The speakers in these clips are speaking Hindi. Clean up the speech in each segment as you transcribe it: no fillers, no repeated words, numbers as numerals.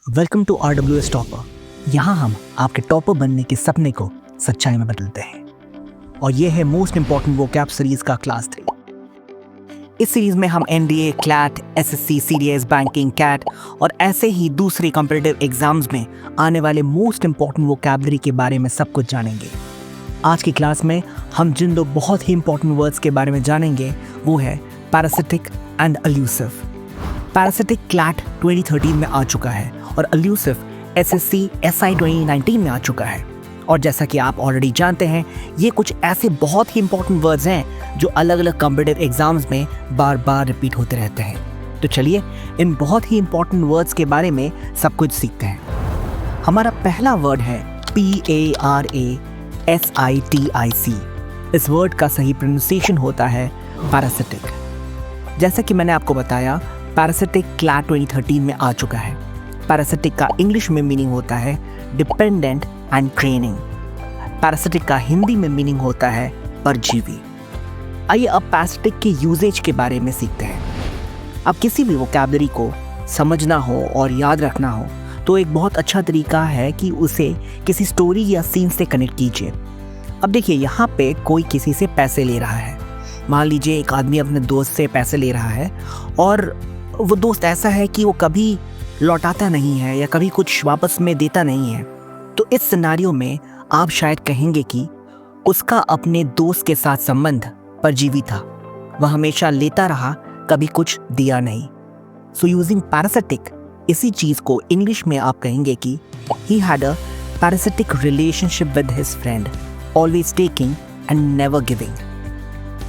Welcome to RWS topper. यहाँ हम आपके टॉपर बनने के सपने को सच्चाई में बदलते हैं। और ये है मोस्ट इंपॉर्टेंट वोकैब सीरीज का क्लास 3। इस सीरीज में हम NDA, CLAT, SSC, CDS, banking, CAT और ऐसे ही दूसरे कॉम्पिटिटिव एग्जाम्स में आने वाले मोस्ट इंपॉर्टेंट वोकैबलरी के बारे में सब कुछ जानेंगे। आज की क्लास में हम जिन दो बहुत ही इंपॉर्टेंट वर्ड्स के बारे में जानेंगे वो है parasitic and elusive. Parasitic CLAT 2013 में आ चुका है और एल्यूसिव SSC SI 2019 में आ चुका है। और जैसा कि आप ऑलरेडी जानते हैं, ये कुछ ऐसे बहुत ही इंपॉर्टेंट वर्ड्स हैं जो अलग अलग कॉम्पिटिटिव एग्जाम्स में बार बार रिपीट होते रहते हैं। तो चलिए इन बहुत ही इंपॉर्टेंट वर्ड्स के बारे में सब कुछ सीखते हैं। हमारा पहला वर्ड है PARASITIC। इस वर्ड का सही प्रोनाउंसिएशन होता है पैरासिटिक। जैसा कि मैंने आपको बताया, पैरासिटिक CLAT 2013 में आ चुका है। पैरासिटिक का इंग्लिश में मीनिंग होता है डिपेंडेंट एंड ट्रेनिंग। पैरासिटिक का हिंदी में मीनिंग होता है परजीवी। आइए अब पैरासिटिक के यूजेज के बारे में सीखते हैं। अब किसी भी वोकैबलरी को समझना हो और याद रखना हो तो एक बहुत अच्छा तरीका है कि उसे किसी स्टोरी या सीन से कनेक्ट कीजिए। अब देखिए, यहाँ पे कोई किसी से पैसे ले रहा है। मान लीजिए एक आदमी अपने दोस्त से पैसे ले रहा है और वो दोस्त ऐसा है कि वो कभी लौटाता नहीं है या कभी कुछ वापस में देता नहीं है। तो इस सिनेरियो में आप शायद कहेंगे कि उसका अपने दोस्त के साथ संबंध परजीवी था, वह हमेशा लेता रहा, कभी कुछ दिया नहीं। सो यूजिंग पैरासिटिक, इसी चीज को इंग्लिश में आप कहेंगे कि he had a parasitic relationship with his friend, always taking and never giving.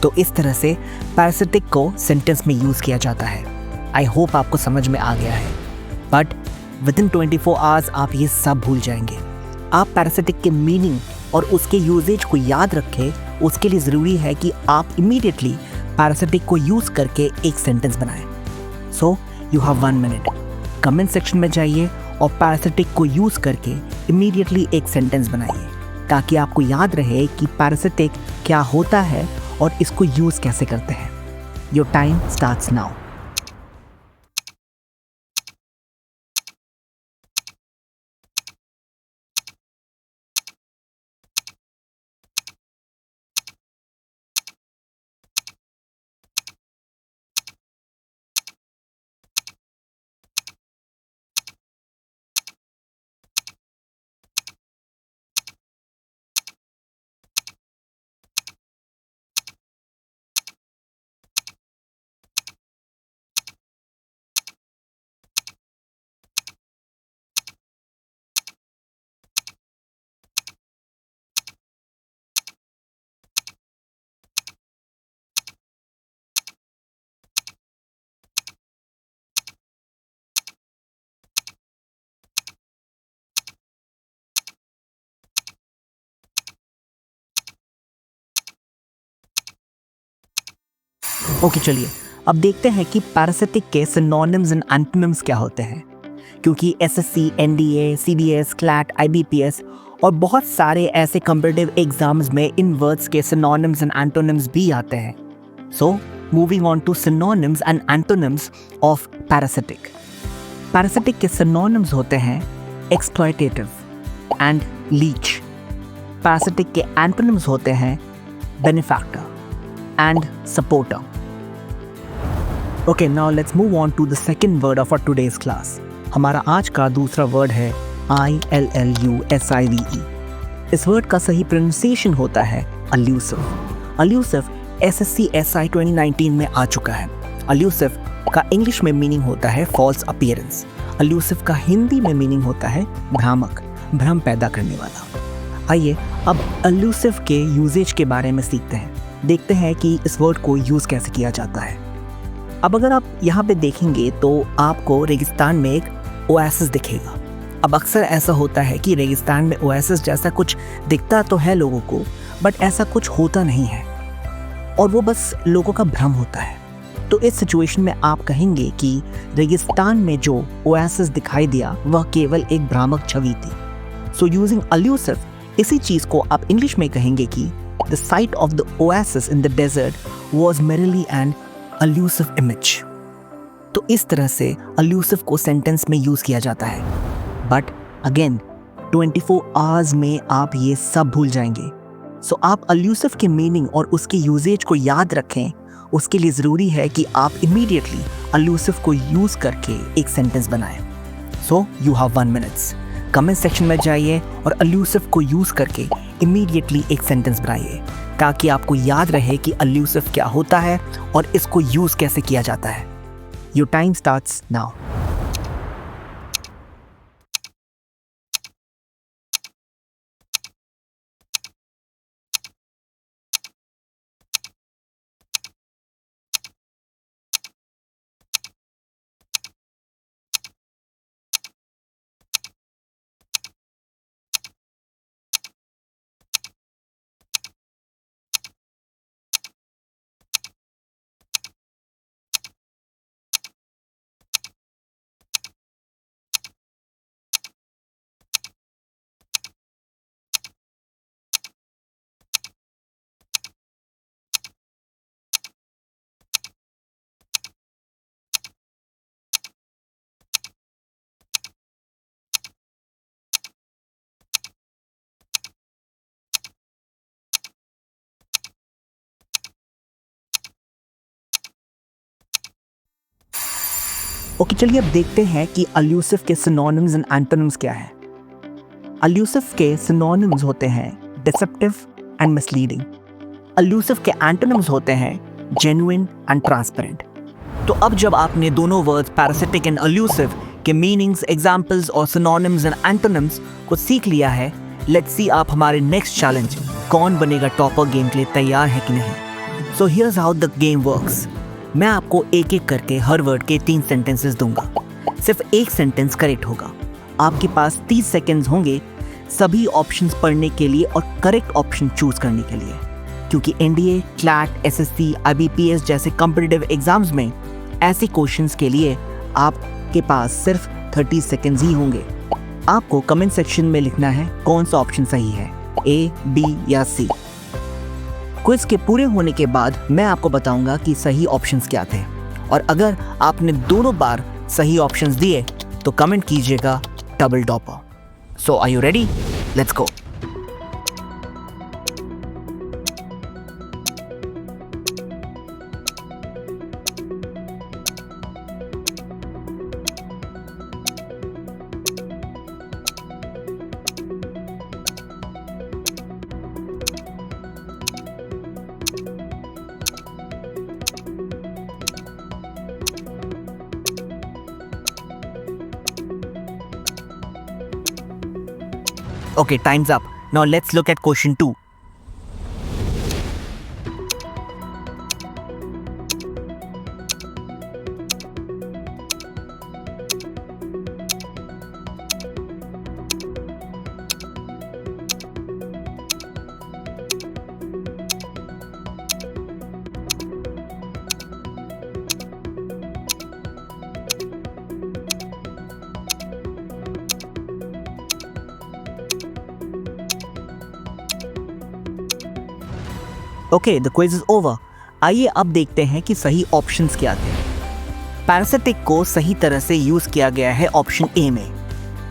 तो इस तरह से पैरासिटिक को सेंटेंस में यूज किया जाता है। आई होप आपको समझ में आ गया है, बट विदिन 24 आवर्स आप ये सब भूल जाएंगे। आप पैरासिटिक के मीनिंग और उसके यूजेज को याद रखें। उसके लिए ज़रूरी है कि आप इमीडिएटली पैरासिटिक को यूज़ करके एक सेंटेंस बनाएं। So you have 1 minute. Comment section में जाइए और पैरासिटिक को यूज़ करके इमीडिएटली एक सेंटेंस बनाइए, ताकि आपको याद रहे कि पैरासिटिक क्या होता है और इसको यूज़ कैसे करते हैं। Your time starts now. Okay, चलिए अब देखते हैं कि पैरासिटिक के सिनोनिम्स एंड एंटोनिम्स क्या होते हैं। क्योंकि SSC, NDA, CDS, CLAT, IBPS और बहुत सारे ऐसे कॉम्पिटिटिव एग्जाम्स में इन वर्ड्स के सिनोनिम्स एंड एंटोनिम्स भी आते हैं। So moving on to synonyms and antonyms of parasitic. Parasitic के सिनोनिम्स होते हैं एक्सप्लॉयटेटिव एंड लीच। पैरासिटिक के एंटोनिम्स होते हैं benefactor and supporter. Okay, now let's move on to the second word of our today's class. हमारा आज का दूसरा वर्ड है ILLUSIVE। इस वर्ड का सही प्रोनाउंसिएशन होता है एल्यूसिव। एल्यूसिव SSC SI 2019 में आ चुका है। एल्यूसिव का इंग्लिश में मीनिंग होता है फॉल्स अपीयरेंस। एल्यूसिव का हिंदी में मीनिंग होता है भ्रामक, भ्रम पैदा करने वाला। आइए अब एल्यूसिव के यूजेज के बारे में सीखते हैं। देखते हैं कि इस वर्ड को यूज़ कैसे किया जाता है। अब अगर आप यहाँ पे देखेंगे तो आपको रेगिस्तान में एक ओएसिस दिखेगा। अब अक्सर ऐसा होता है कि रेगिस्तान में ओएसिस जैसा कुछ दिखता तो है लोगों को, बट ऐसा कुछ होता नहीं है और वो बस लोगों का भ्रम होता है। तो इस सिचुएशन में आप कहेंगे कि रेगिस्तान में जो ओएसिस दिखाई दिया वह केवल एक भ्रामक छवि थी। सो यूजिंग एल्यूसिव, इसी चीज़ को आप इंग्लिश में कहेंगे कि the sight of the oasis in the desert was merely an elusive image. तो इस तरह से एल्यूसिव को सेंटेंस में यूज किया जाता है। बट अगेन 24 आवर्स में आप ये सब भूल जाएंगे। सो आप अल्यूसिव के मीनिंग और उसके यूजेज को याद रखें। उसके लिए ज़रूरी है कि आप इमीडिएटली अल्यूसिव को यूज़ करके एक सेंटेंस बनाएं। So you have 1 minutes. Comment section में जाइए और अल्यूसिव को यूज़ करके इमीडिएटली एक सेंटेंस बनाइए, ताकि आपको याद रहे कि अल्यूसिव क्या होता है और इसको यूज़ कैसे किया जाता है। Your time starts now. Okay, चलिए अब देखते हैं कि अल्यूसिव के सिनोनिम्स एंड एंटोनिम्स क्या है। अल्यूसिव के सिनोनिम्स होते हैं डिसेप्टिव एंड मिसलीडिंग। अल्यूसिव के एंटोनिम्स होते हैं जेन्युइन एंड ट्रांसपेरेंट। तो अब जब आपने दोनों वर्ड्स पैरासिटिक एंड अल्यूसिव के मीनिंग्स, एग्जाम्पल्स और सिनोनिम्स एंड एंटोनिम्स को सीख लिया है, लेट्स सी आप हमारे नेक्स्ट चैलेंज कौन बनेगा टॉपर गेम के लिए तैयार है कि नहीं। So here's how the game works. मैं आपको एक एक करके हर वर्ड के 3 सेंटेंसेस दूंगा। सिर्फ एक सेंटेंस करेक्ट होगा। आपके पास 30 सेकेंड्स होंगे सभी ऑप्शंस पढ़ने के लिए और करेक्ट ऑप्शन चूज करने के लिए, क्योंकि एनडीए, क्लैट, एसएससी, आईबीपीएस जैसे कॉम्पिटिटिव एग्जाम्स में ऐसे क्वेश्चंस के लिए आपके पास सिर्फ 30 सेकेंड्स ही होंगे। आपको कमेंट सेक्शन में लिखना है कौन सा ऑप्शन सही है, ए, बी या सी। क्विज के पूरे होने के बाद मैं आपको बताऊंगा कि सही ऑप्शंस क्या थे, और अगर आपने दोनों बार सही ऑप्शंस दिए तो कमेंट कीजिएगा double topper. So are you ready? Let's go. Okay, time's up. Now let's look at question 2. Okay, the quiz is over. आइए अब देखते हैं कि सही ऑप्शंस क्या थे। पैरासिटिक को सही तरह से यूज किया गया है ऑप्शन ए में।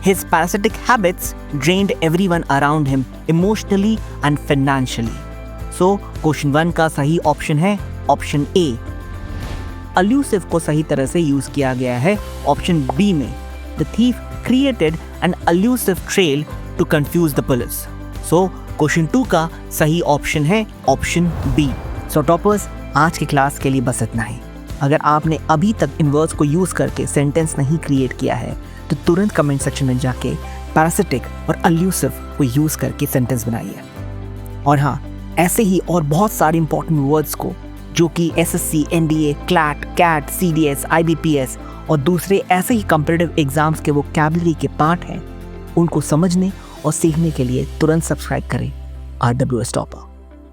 His parasitic habits drained everyone around him emotionally and financially. So, question 1 का सही ऑप्शन है ऑप्शन ए। अल्यूसिव को सही तरह से यूज किया गया है ऑप्शन बी में। The thief created an elusive trail to confuse the police. So, question 2 का सही ऑप्शन है ऑप्शन बी। सो टॉपर्स, आज की क्लास के लिए बस इतना ही। अगर आपने अभी तक इन वर्ड्स को यूज करके सेंटेंस नहीं क्रिएट किया है तो तुरंत कमेंट सेक्शन में जाके पैरासिटिक और अल्यूसिव को यूज करके सेंटेंस बनाइए। और हाँ, ऐसे ही और बहुत सारे इंपॉर्टेंट वर्ड्स को जो कि SSC, NDA, CLAT, CAT, CDS, IBPS और दूसरे ऐसे ही कॉम्पिटिटिव एग्जाम्स के वोकैबुलरी के पार्ट हैं, उनको समझने और सीखने के लिए तुरंत सब्सक्राइब करें RWS टॉपर।